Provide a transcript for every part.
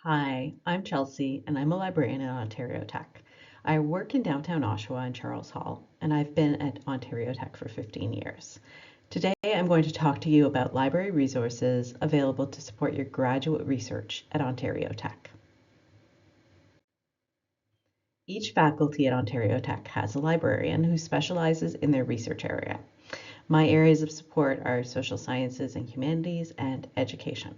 Hi, I'm Chelsea, and I'm a librarian at Ontario Tech. I work in downtown Oshawa and Charles Hall, and I've been at Ontario Tech for 15 years. Today, I'm going to talk to you about library resources available to support your graduate research at Ontario Tech. Each faculty at Ontario Tech has a librarian who specializes in their research area. My areas of support are social sciences and humanities and education.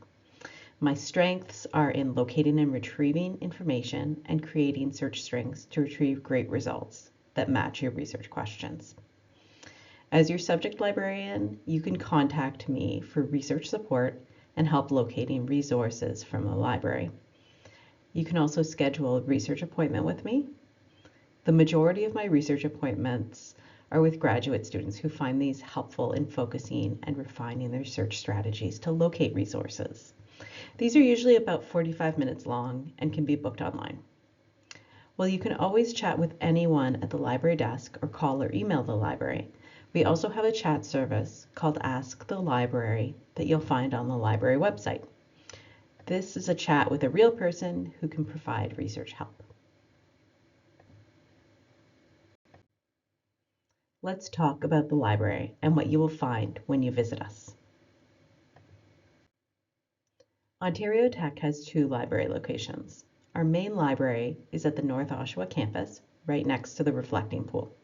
My strengths are in locating and retrieving information and creating search strings to retrieve great results that match your research questions. As your subject librarian, you can contact me for research support and help locating resources from the library. You can also schedule a research appointment with me. The majority of my research appointments are with graduate students who find these helpful in focusing and refining their search strategies to locate resources. These are usually about 45 minutes long and can be booked online. While you can always chat with anyone at the library desk or call or email the library, we also have a chat service called Ask the Library that you'll find on the library website. This is a chat with a real person who can provide research help. Let's talk about the library and what you will find when you visit us. Ontario Tech has two library locations. Our main library is at the North Oshawa campus, right next to the reflecting pool.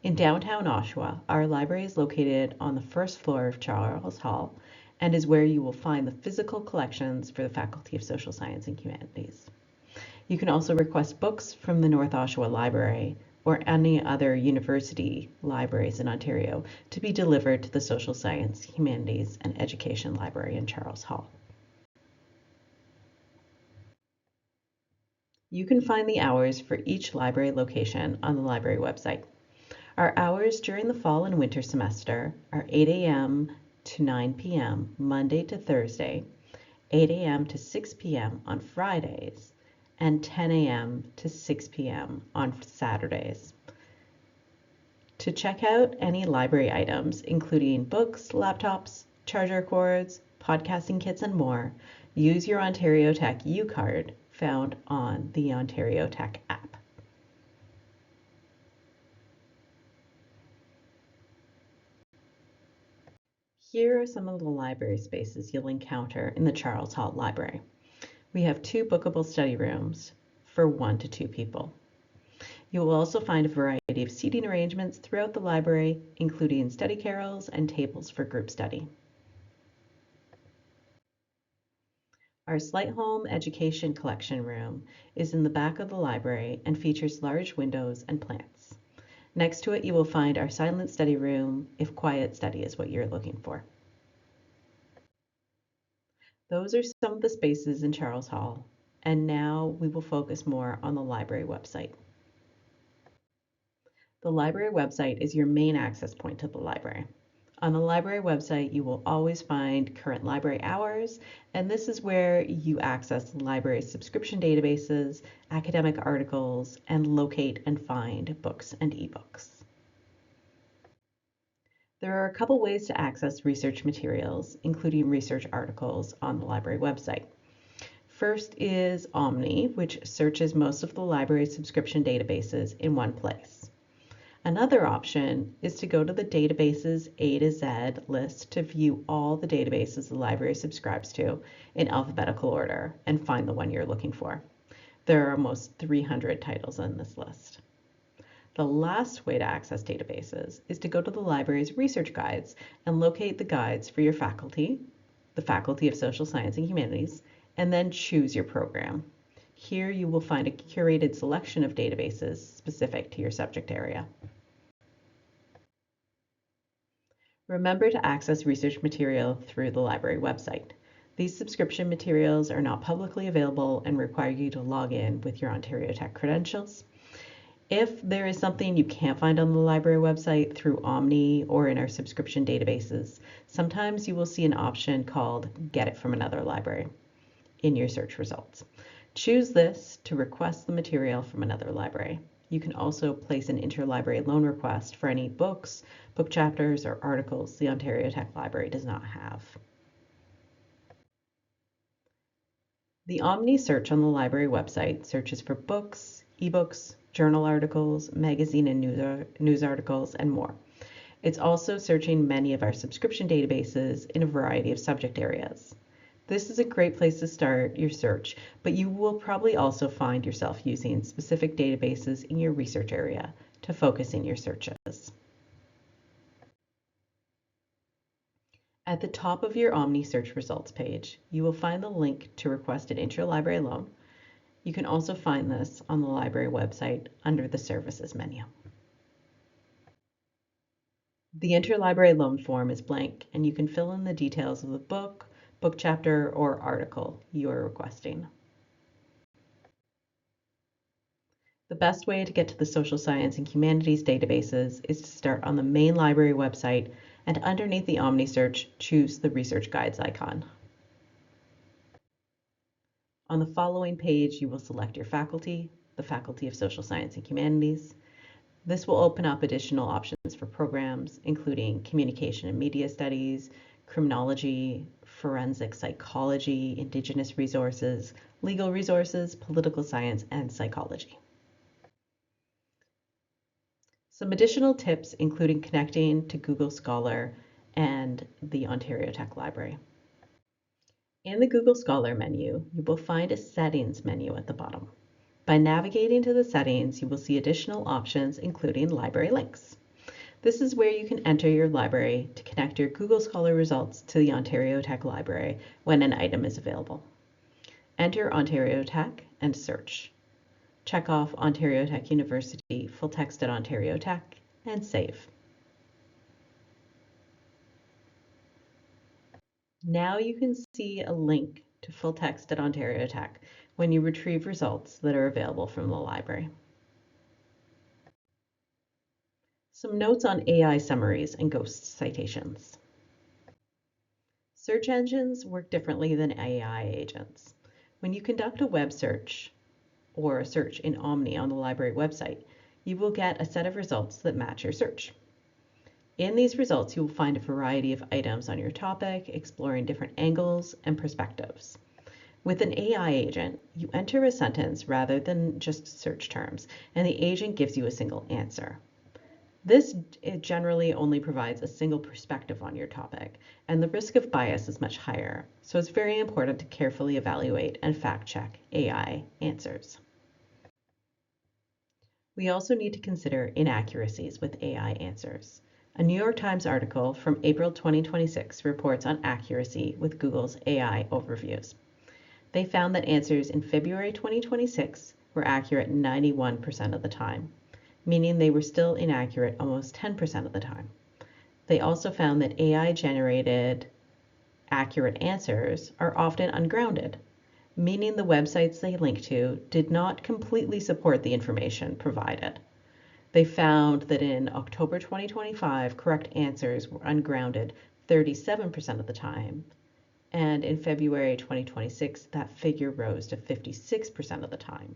In downtown Oshawa, our library is located on the first floor of Charles Hall and is where you will find the physical collections for the Faculty of Social Science and Humanities. You can also request books from the North Oshawa Library or any other university libraries in Ontario to be delivered to the Social Science, Humanities, and Education Library in Charles Hall. You can find the hours for each library location on the library website. Our hours during the fall and winter semester are 8 a.m. to 9 p.m. Monday to Thursday, 8 a.m. to 6 p.m. on Fridays, and 10 a.m. to 6 p.m. on Saturdays. To check out any library items, including books, laptops, charger cords, podcasting kits, and more, use your Ontario Tech U-Card found on the Ontario Tech app. Here are some of the library spaces you'll encounter in the Charles Hall Library. We have 2 bookable study rooms for 1 to 2 people. You will also find a variety of seating arrangements throughout the library, including study carrels and tables for group study. Our Slight Home Education Collection Room is in the back of the library and features large windows and plants. Next to it, you will find our Silent Study Room if quiet study is what you're looking for. Those are some of the spaces in Charles Hall, and now we will focus more on the library website. The library website is your main access point to the library. On the library website, you will always find current library hours, and this is where you access the library's subscription databases, academic articles, and locate and find books and ebooks. There are a couple ways to access research materials, including research articles on the library website. First is Omni, which searches most of the library's subscription databases in one place. Another option is to go to the databases A to Z list to view all the databases the library subscribes to in alphabetical order and find the one you're looking for. There are almost 300 titles on this list. The last way to access databases is to go to the library's research guides and locate the guides for your faculty, the Faculty of Social Science and Humanities, and then choose your program. Here you will find a curated selection of databases specific to your subject area. Remember to access research material through the library website. These subscription materials are not publicly available and require you to log in with your Ontario Tech credentials. If there is something you can't find on the library website through Omni or in our subscription databases, sometimes you will see an option called Get It from Another Library in your search results. Choose this to request the material from another library. You can also place an interlibrary loan request for any books, book chapters, or articles the Ontario Tech Library does not have. The Omni search on the library website searches for books, ebooks, journal articles, magazine and news articles, and more. It's also searching many of our subscription databases in a variety of subject areas. This is a great place to start your search, but you will probably also find yourself using specific databases in your research area to focus in your searches. At the top of your Omni search results page, you will find the link to request an interlibrary loan. You can also find this on the library website under the Services menu. The interlibrary loan form is blank, and you can fill in the details of the book, book chapter, or article you are requesting. The best way to get to the social science and humanities databases is to start on the main library website and underneath the Omni search, choose the Research Guides icon. On the following page, you will select your faculty, the Faculty of Social Science and Humanities. This will open up additional options for programs, including Communication and Media Studies, Criminology, Forensic Psychology, Indigenous Resources, Legal Resources, Political Science, and Psychology. Some additional tips, including connecting to Google Scholar and the Ontario Tech Library. In the Google Scholar menu, you will find a Settings menu at the bottom. By navigating to the settings, you will see additional options, including library links. This is where you can enter your library to connect your Google Scholar results to the Ontario Tech Library when an item is available. Enter Ontario Tech and search. Check off Ontario Tech University full text at Ontario Tech and save. Now you can see a link to full text at Ontario Tech when you retrieve results that are available from the library. Some notes on AI summaries and ghost citations. Search engines work differently than AI agents. When you conduct a web search or a search in Omni on the library website, you will get a set of results that match your search. In these results, you will find a variety of items on your topic, exploring different angles and perspectives. With an AI agent, you enter a sentence rather than just search terms, and the agent gives you a single answer. This generally only provides a single perspective on your topic, and the risk of bias is much higher, so it's very important to carefully evaluate and fact-check AI answers. We also need to consider inaccuracies with AI answers. A New York Times article from April 2026 reports on accuracy with Google's AI overviews. They found that answers in February 2026 were accurate 91% of the time, meaning they were still inaccurate almost 10% of the time. They also found that AI-generated accurate answers are often ungrounded, meaning the websites they link to did not completely support the information provided. They found that in October 2025, correct answers were ungrounded 37% of the time, and in February 2026, that figure rose to 56% of the time.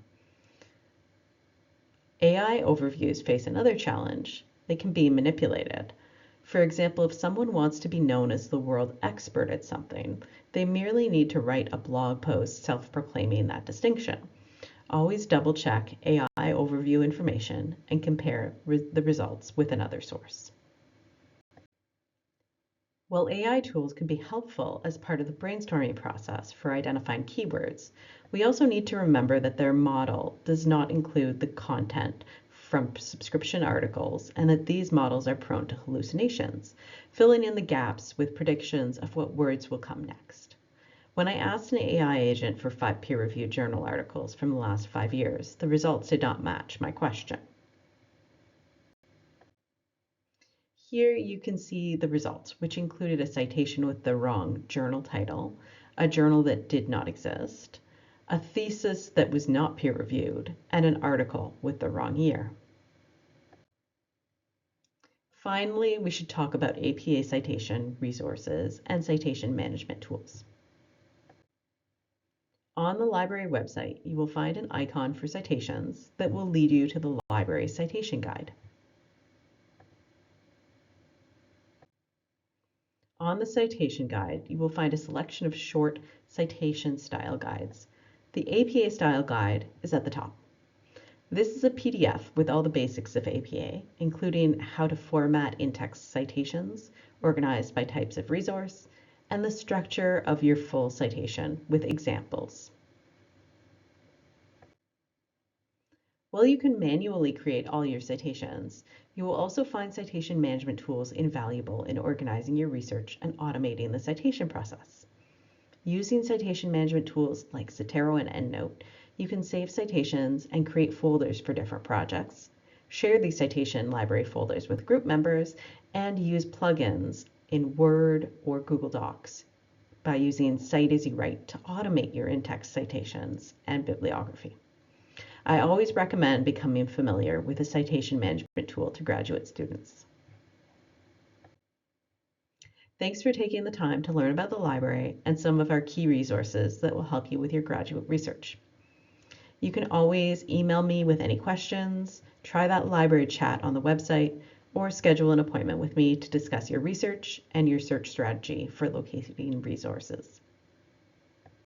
AI overviews face another challenge. They can be manipulated. For example, if someone wants to be known as the world expert at something, they merely need to write a blog post self-proclaiming that distinction. Always double-check AI overview information and compare the results with another source. While AI tools can be helpful as part of the brainstorming process for identifying keywords, we also need to remember that their model does not include the content from subscription articles and that these models are prone to hallucinations, filling in the gaps with predictions of what words will come next. When I asked an AI agent for 5 peer-reviewed journal articles from the last 5 years, the results did not match my question. Here you can see the results, which included a citation with the wrong journal title, a journal that did not exist, a thesis that was not peer-reviewed, and an article with the wrong year. Finally, we should talk about APA citation resources and citation management tools. On the library website, you will find an icon for citations that will lead you to the library citation guide. On the citation guide, you will find a selection of short citation style guides. The APA Style Guide is at the top. This is a PDF with all the basics of APA, including how to format in-text citations, organized by types of resource, and the structure of your full citation with examples. While you can manually create all your citations, you will also find citation management tools invaluable in organizing your research and automating the citation process. Using citation management tools like Zotero and EndNote, you can save citations and create folders for different projects, share these citation library folders with group members, and use plugins in Word or Google Docs by using Cite as You Write to automate your in-text citations and bibliography. I always recommend becoming familiar with a citation management tool to graduate students. Thanks for taking the time to learn about the library and some of our key resources that will help you with your graduate research. You can always email me with any questions, try that library chat on the website, or schedule an appointment with me to discuss your research and your search strategy for locating resources.